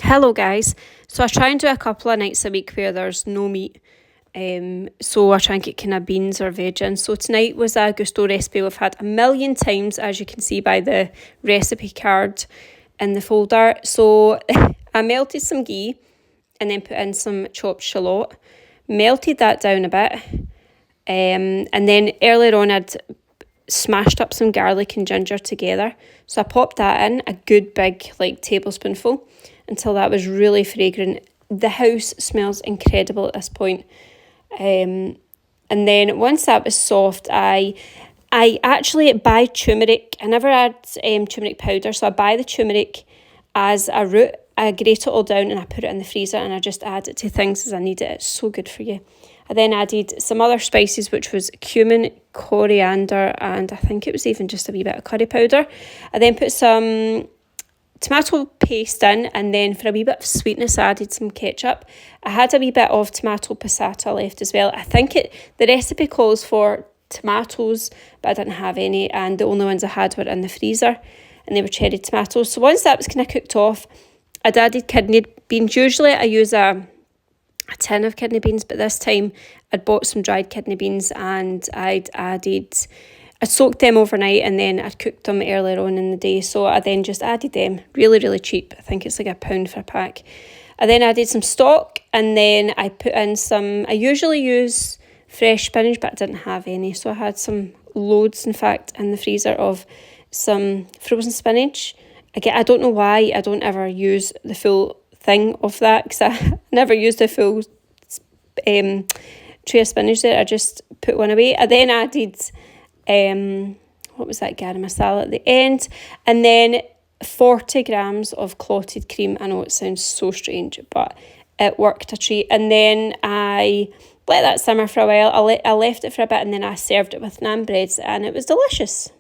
Hello guys, so I try and do a couple of nights a week where there's no meat, so I try and get kind of beans or veg in. So tonight was a gusto recipe we've had a million times, as you can see by the recipe card in the folder. So I melted some ghee and then put in some chopped shallot, melted that down a bit, and then earlier on I'd smashed up some garlic and ginger together. So I popped that in, a good big tablespoonful, until that was really fragrant. The house smells incredible at this point. And then once that was soft, I actually buy turmeric. I never add turmeric powder, so I buy the turmeric as a root. I grate it all down and I put it in the freezer and I just add it to things as I need it. It's so good for you. I then added some other spices, which was cumin, coriander, and I think it was even just a wee bit of curry powder. I then put some tomato paste in, and then for a wee bit of sweetness I added some ketchup. I had a wee bit of tomato passata left as well. I think the recipe calls for tomatoes, but I didn't have any, and the only ones I had were in the freezer, and they were cherry tomatoes. So once that was kind of cooked off, I'd added kidney beans. Usually I use a tin of kidney beans, but this time I'd bought some dried kidney beans and I'd soaked them overnight and then I'd cooked them earlier on in the day. So I then just added them, really, really cheap. I think it's like £1 for a pack. I then added some stock, and then I put in I usually use fresh spinach, but I didn't have any. So I had some loads, in fact, in the freezer of some frozen spinach. Again, I don't know why I don't ever use the full thing of that, because I never used a full tray of spinach there. I just put one away. I then added what was that, garam masala at the end, and then 40 grams of clotted cream. I know it sounds so strange, but it worked a treat. And then I let that simmer for a while. I left it for a bit, and then I served it with naan breads, and it was delicious.